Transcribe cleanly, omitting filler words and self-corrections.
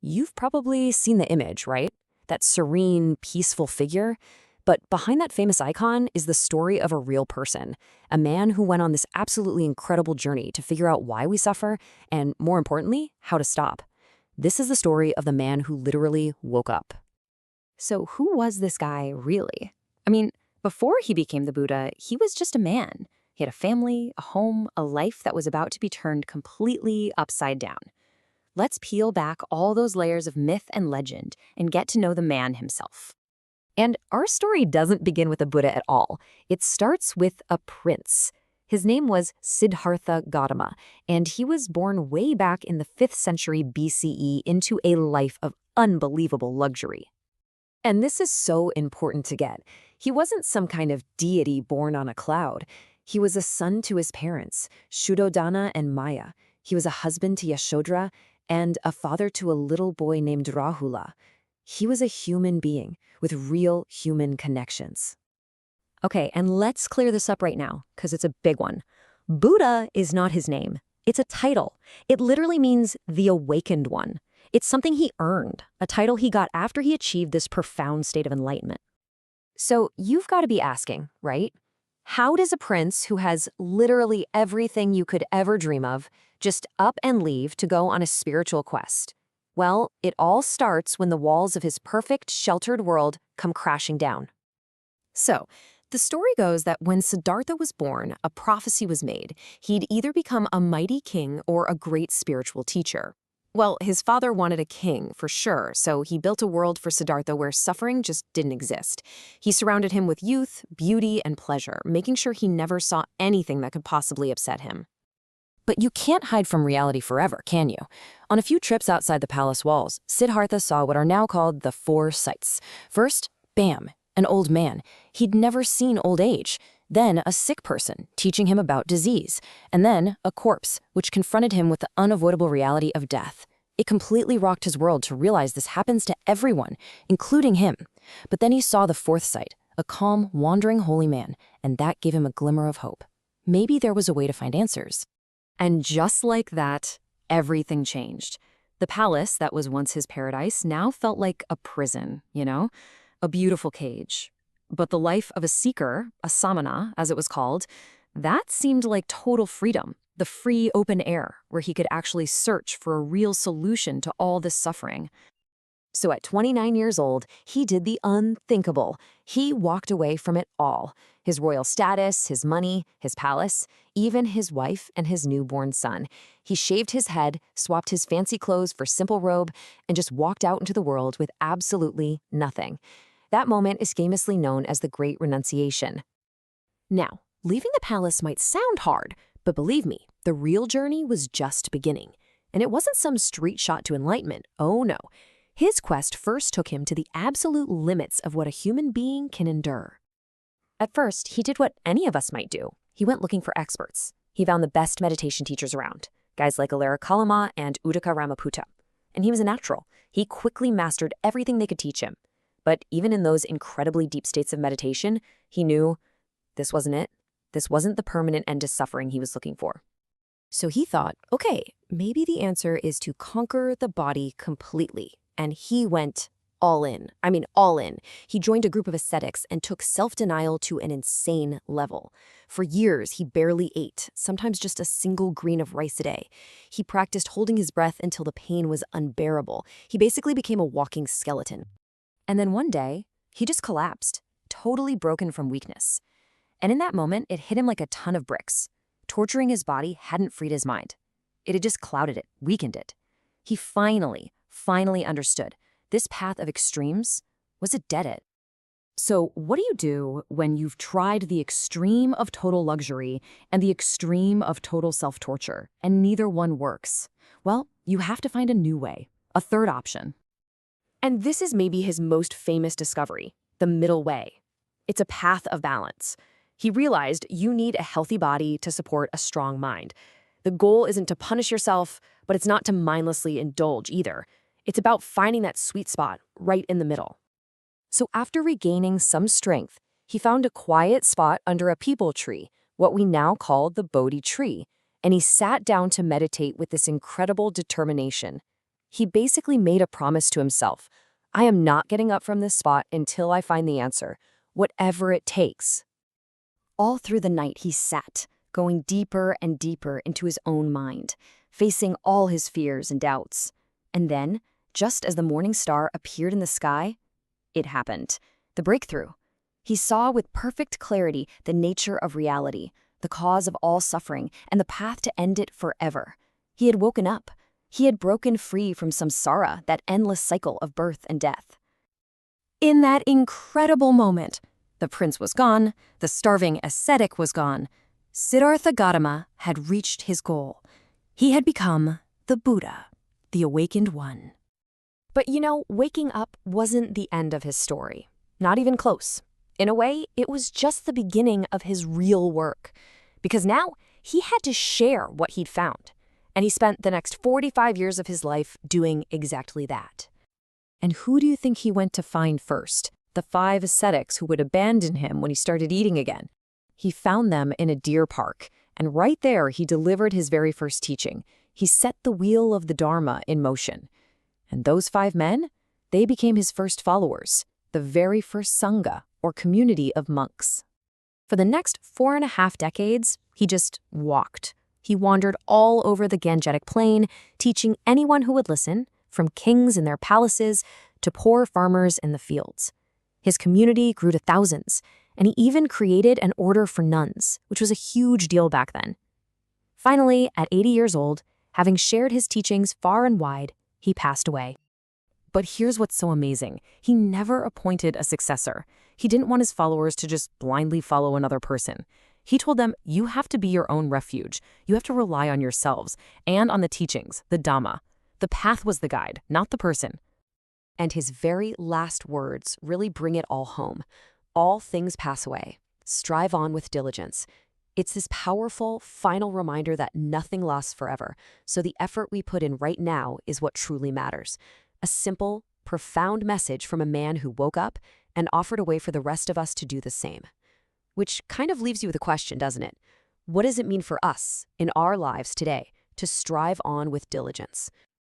You've probably seen the image, right? That serene, peaceful figure. But behind that famous icon is the story of a real person, a man who went on this absolutely incredible journey to figure out why we suffer and, more importantly, how to stop. This is the story of the man who literally woke up. So who was this guy really? I mean, before he became the Buddha, he was just a man. He had a family, a home, a life that was about to be turned completely upside down. Let's peel back all those layers of myth and legend and get to know the man himself. And our story doesn't begin with a Buddha at all. It starts with a prince. His name was Siddhartha Gautama, and he was born way back in the 5th century BCE into a life of unbelievable luxury. And this is so important to get. He wasn't some kind of deity born on a cloud. He was a son to his parents, Shuddhodana and Maya. He was a husband to Yashodhara and a father to a little boy named Rahula. He was a human being with real human connections. Okay, and let's clear this up right now, because it's a big one. Buddha is not his name. It's a title. It literally means the awakened one. It's something he earned, a title he got after he achieved this profound state of enlightenment. So you've got to be asking, right? How does a prince who has literally everything you could ever dream of just up and leave to go on a spiritual quest? Well, it all starts when the walls of his perfect, sheltered world come crashing down. So, the story goes that when Siddhartha was born, a prophecy was made. He'd either become a mighty king or a great spiritual teacher. Well, his father wanted a king, for sure, so he built a world for Siddhartha where suffering just didn't exist. He surrounded him with youth, beauty, and pleasure, making sure he never saw anything that could possibly upset him. But you can't hide from reality forever, can you? On a few trips outside the palace walls, Siddhartha saw what are now called the 4 sights. First, bam, an old man. He'd never seen old age. Then a sick person, teaching him about disease. And then a corpse, which confronted him with the unavoidable reality of death. It completely rocked his world to realize this happens to everyone, including him. But then he saw the 4th sight, a calm, wandering holy man, and that gave him a glimmer of hope. Maybe there was a way to find answers. And just like that, everything changed. The palace that was once his paradise now felt like a prison, a beautiful cage. But the life of a seeker, a samana, as it was called, that seemed like total freedom, the free open air, where he could actually search for a real solution to all this suffering. So at 29 years old, he did the unthinkable. He walked away from it all. His royal status, his money, his palace, even his wife and his newborn son. He shaved his head, swapped his fancy clothes for simple robe, and just walked out into the world with absolutely nothing. That moment is famously known as the Great Renunciation. Now, leaving the palace might sound hard, but believe me, the real journey was just beginning. And it wasn't some street shot to enlightenment, oh no. His quest first took him to the absolute limits of what a human being can endure. At first, he did what any of us might do. He went looking for experts. He found the best meditation teachers around, guys like Alara Kalama and Uddaka Ramaputta. And he was a natural. He quickly mastered everything they could teach him. But even in those incredibly deep states of meditation, he knew this wasn't it. This wasn't the permanent end to suffering he was looking for. So he thought, okay, maybe the answer is to conquer the body completely. And he went all in. I mean, all in. He joined a group of ascetics and took self-denial to an insane level. For years, he barely ate, sometimes just a single grain of rice a day. He practiced holding his breath until the pain was unbearable. He basically became a walking skeleton. And then one day, he just collapsed, totally broken from weakness. And in that moment, it hit him like a ton of bricks. Torturing his body hadn't freed his mind. It had just clouded it, weakened it. He finally understood. This path of extremes was a dead end. So what do you do when you've tried the extreme of total luxury and the extreme of total self-torture, and neither one works? Well, you have to find a new way, a third option. And this is maybe his most famous discovery, the middle way. It's a path of balance. He realized you need a healthy body to support a strong mind. The goal isn't to punish yourself, but it's not to mindlessly indulge either. It's about finding that sweet spot right in the middle. So after regaining some strength, he found a quiet spot under a peepal tree, what we now call the Bodhi tree, and he sat down to meditate with this incredible determination. He basically made a promise to himself. I am not getting up from this spot until I find the answer, whatever it takes. All through the night he sat, going deeper and deeper into his own mind, facing all his fears and doubts. And then, just as the morning star appeared in the sky, it happened. The breakthrough. He saw with perfect clarity the nature of reality, the cause of all suffering, and the path to end it forever. He had woken up. He had broken free from samsara, that endless cycle of birth and death. In that incredible moment, the prince was gone, the starving ascetic was gone. Siddhartha Gautama had reached his goal. He had become the Buddha, the Awakened One. But waking up wasn't the end of his story. Not even close. In a way, it was just the beginning of his real work. Because now, he had to share what he'd found. And he spent the next 45 years of his life doing exactly that. And who do you think he went to find first? The 5 ascetics who would abandon him when he started eating again. He found them in a deer park, and right there he delivered his very first teaching. He set the wheel of the Dharma in motion. And those 5 men, they became his first followers, the very first Sangha, or community of monks. For the next 4.5 decades, he just walked. He wandered all over the Gangetic Plain, teaching anyone who would listen, from kings in their palaces to poor farmers in the fields. His community grew to thousands, and he even created an order for nuns, which was a huge deal back then. Finally, at 80 years old, having shared his teachings far and wide, he passed away. But here's what's so amazing. He never appointed a successor. He didn't want his followers to just blindly follow another person. He told them, you have to be your own refuge. You have to rely on yourselves and on the teachings, the Dhamma. The path was the guide, not the person. And his very last words really bring it all home. All things pass away. Strive on with diligence. It's this powerful, final reminder that nothing lasts forever, so the effort we put in right now is what truly matters. A simple, profound message from a man who woke up and offered a way for the rest of us to do the same. Which kind of leaves you with a question, doesn't it? What does it mean for us, in our lives today, to strive on with diligence?